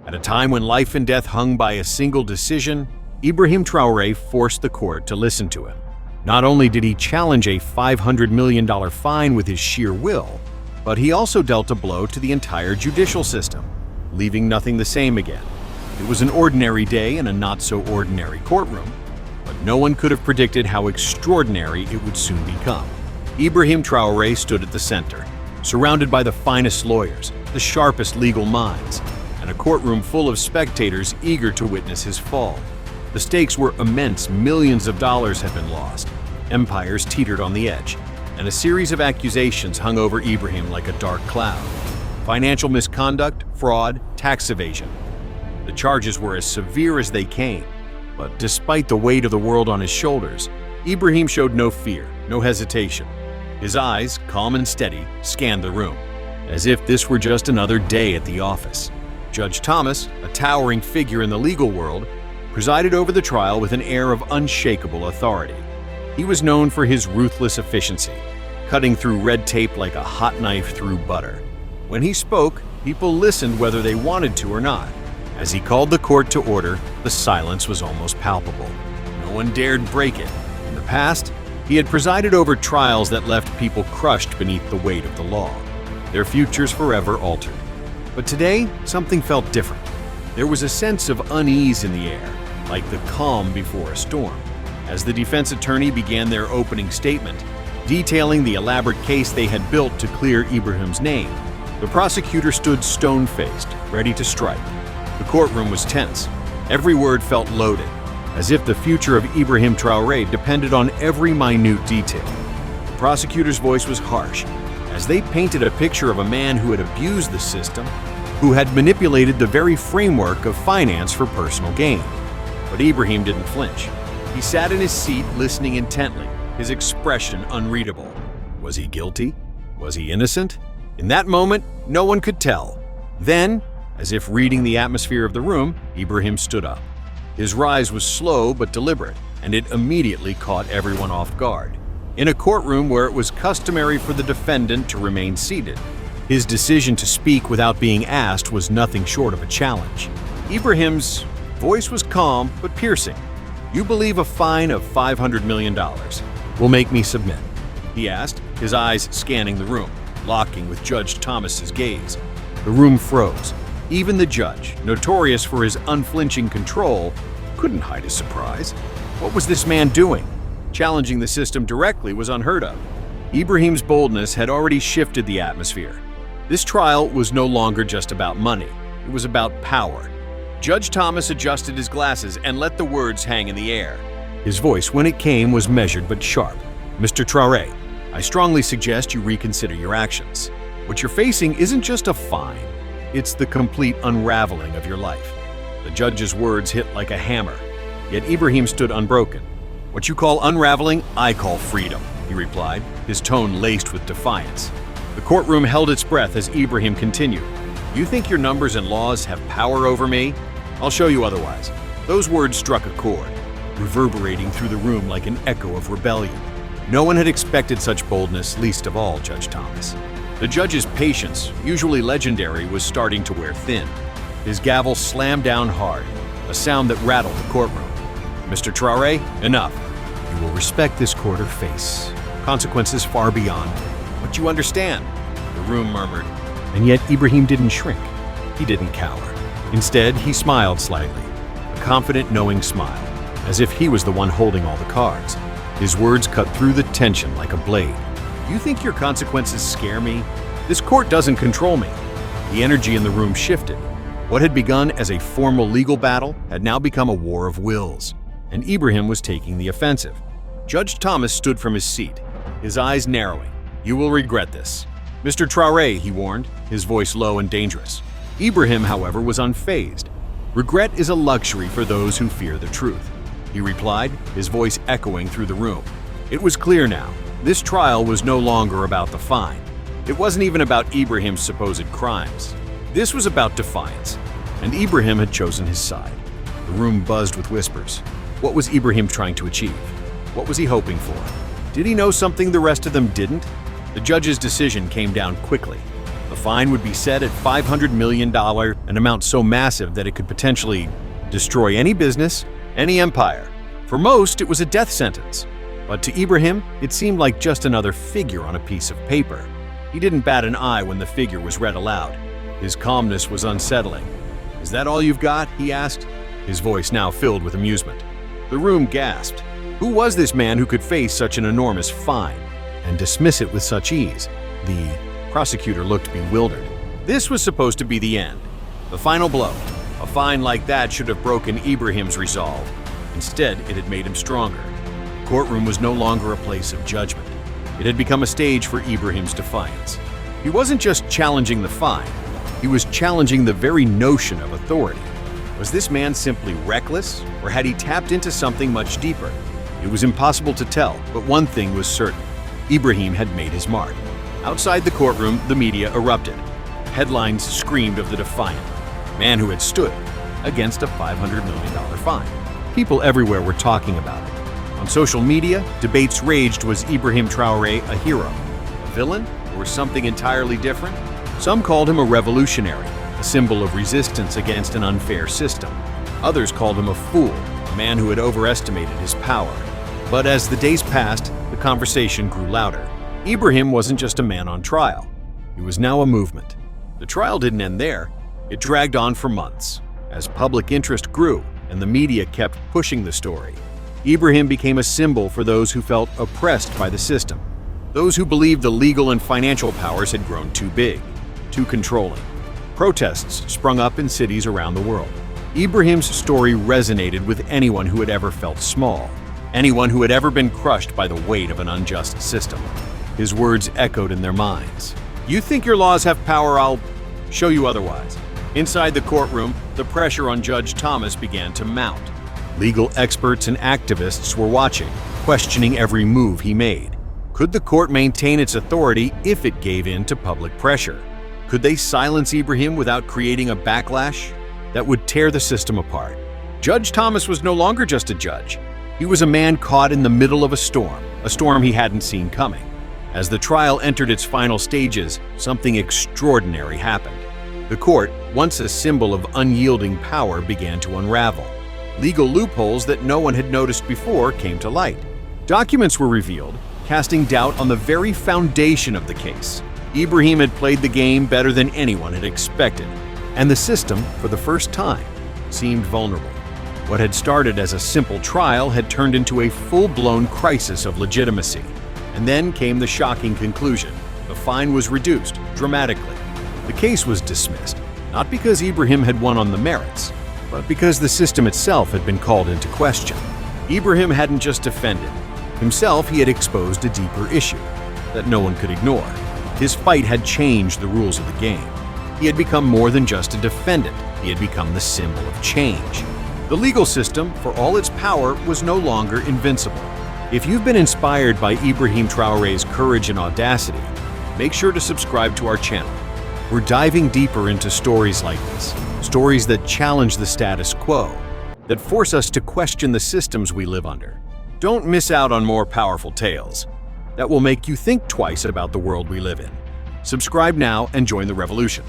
At a time when life and death hung by a single decision, Ibrahim Traoré forced the court to listen to him. Not only did he challenge a $500 million fine with his sheer will, but he also dealt a blow to the entire judicial system, leaving nothing the same again. It was an ordinary day in a not-so-ordinary courtroom, but no one could have predicted how extraordinary it would soon become. Ibrahim Traoré stood at the center, surrounded by the finest lawyers, the sharpest legal minds, and a courtroom full of spectators eager to witness his fall. The stakes were immense. Millions of dollars had been lost, empires teetered on the edge, and a series of accusations hung over Ibrahim like a dark cloud. Financial misconduct, fraud, tax evasion. The charges were as severe as they came, but despite the weight of the world on his shoulders, Ibrahim showed no fear, no hesitation. His eyes, calm and steady, scanned the room, as if this were just another day at the office. Judge Thomas, a towering figure in the legal world, presided over the trial with an air of unshakable authority. He was known for his ruthless efficiency, cutting through red tape like a hot knife through butter. When he spoke, people listened whether they wanted to or not. As he called the court to order, the silence was almost palpable. No one dared break it. In the past, he had presided over trials that left people crushed beneath the weight of the law, their futures forever altered. But today, something felt different. There was a sense of unease in the air, like the calm before a storm. As the defense attorney began their opening statement, detailing the elaborate case they had built to clear Ibrahim's name, the prosecutor stood stone-faced, ready to strike. The courtroom was tense. Every word felt loaded, as if the future of Ibrahim Traoré depended on every minute detail. The prosecutor's voice was harsh, as they painted a picture of a man who had abused the system, who had manipulated the very framework of finance for personal gain. But Ibrahim didn't flinch. He sat in his seat, listening intently, his expression unreadable. Was he guilty? Was he innocent? In that moment, no one could tell. Then, as if reading the atmosphere of the room, Ibrahim stood up. His rise was slow but deliberate, and it immediately caught everyone off guard. In a courtroom where it was customary for the defendant to remain seated, his decision to speak without being asked was nothing short of a challenge. Ibrahim's voice was calm but piercing. "You believe a fine of $500 million will make me submit?" he asked, his eyes scanning the room, locking with Judge Thomas's gaze. The room froze. Even the judge, notorious for his unflinching control, couldn't hide his surprise. What was this man doing? Challenging the system directly was unheard of. Ibrahim's boldness had already shifted the atmosphere. This trial was no longer just about money. It was about power. Judge Thomas adjusted his glasses and let the words hang in the air. His voice, when it came, was measured but sharp. "Mr. Traoré, I strongly suggest you reconsider your actions. What you're facing isn't just a fine. It's the complete unraveling of your life." The judge's words hit like a hammer, yet Ibrahim stood unbroken. "What you call unraveling, I call freedom," he replied, his tone laced with defiance. The courtroom held its breath as Ibrahim continued. "You think your numbers and laws have power over me? I'll show you otherwise." Those words struck a chord, reverberating through the room like an echo of rebellion. No one had expected such boldness, least of all Judge Thomas. The judge's patience, usually legendary, was starting to wear thin. His gavel slammed down hard, a sound that rattled the courtroom. "Mr. Traoré, enough. You will respect this court or face consequences far beyond what you understand," the room murmured. And yet Ibrahim didn't shrink. He didn't cower. Instead, he smiled slightly, a confident, knowing smile, as if he was the one holding all the cards. His words cut through the tension like a blade. "You think your consequences scare me? This court doesn't control me." The energy in the room shifted. What had begun as a formal legal battle had now become a war of wills, and Ibrahim was taking the offensive. Judge Thomas stood from his seat, his eyes narrowing. "You will regret this. Mr. Traoré," he warned, his voice low and dangerous. Ibrahim, however, was unfazed. "Regret is a luxury for those who fear the truth," he replied, his voice echoing through the room. It was clear now. This trial was no longer about the fine. It wasn't even about Ibrahim's supposed crimes. This was about defiance, and Ibrahim had chosen his side. The room buzzed with whispers. What was Ibrahim trying to achieve? What was he hoping for? Did he know something the rest of them didn't? The judge's decision came down quickly. The fine would be set at $500 million, an amount so massive that it could potentially destroy any business, any empire. For most, it was a death sentence. But to Ibrahim, it seemed like just another figure on a piece of paper. He didn't bat an eye when the figure was read aloud. His calmness was unsettling. "Is that all you've got?" he asked, his voice now filled with amusement. The room gasped. Who was this man who could face such an enormous fine and dismiss it with such ease? The prosecutor looked bewildered. This was supposed to be the end, the final blow. A fine like that should have broken Ibrahim's resolve. Instead, it had made him stronger. The courtroom was no longer a place of judgment. It had become a stage for Ibrahim's defiance. He wasn't just challenging the fine, he was challenging the very notion of authority. Was this man simply reckless, or had he tapped into something much deeper? It was impossible to tell, but one thing was certain. Ibrahim had made his mark. Outside the courtroom, the media erupted. Headlines screamed of the defiant man who had stood against a $500 million fine. People everywhere were talking about it. On social media, debates raged. Was Ibrahim Traoré a hero, a villain, or something entirely different? Some called him a revolutionary, a symbol of resistance against an unfair system. Others called him a fool, a man who had overestimated his power. But as the days passed, the conversation grew louder. Ibrahim wasn't just a man on trial. He was now a movement. The trial didn't end there. It dragged on for months. As public interest grew and the media kept pushing the story, Ibrahim became a symbol for those who felt oppressed by the system, those who believed the legal and financial powers had grown too big, too controlling. Protests sprung up in cities around the world. Ibrahim's story resonated with anyone who had ever felt small, anyone who had ever been crushed by the weight of an unjust system. His words echoed in their minds. "You think your laws have power? I'll show you otherwise." Inside the courtroom, the pressure on Judge Thomas began to mount. Legal experts and activists were watching, questioning every move he made. Could the court maintain its authority if it gave in to public pressure? Could they silence Ibrahim without creating a backlash that would tear the system apart? Judge Thomas was no longer just a judge. He was a man caught in the middle of a storm he hadn't seen coming. As the trial entered its final stages, something extraordinary happened. The court, once a symbol of unyielding power, began to unravel. Legal loopholes that no one had noticed before came to light. Documents were revealed, casting doubt on the very foundation of the case. Ibrahim had played the game better than anyone had expected, and the system, for the first time, seemed vulnerable. What had started as a simple trial had turned into a full-blown crisis of legitimacy. And then came the shocking conclusion. The fine was reduced dramatically. The case was dismissed, not because Ibrahim had won on the merits, but because the system itself had been called into question. Ibrahim hadn't just defended himself, he had exposed a deeper issue that no one could ignore. His fight had changed the rules of the game. He had become more than just a defendant. He had become the symbol of change. The legal system, for all its power, was no longer invincible. If you've been inspired by Ibrahim Traoré's courage and audacity, make sure to subscribe to our channel. We're diving deeper into stories like this, stories that challenge the status quo, that force us to question the systems we live under. Don't miss out on more powerful tales that will make you think twice about the world we live in. Subscribe now and join the revolution.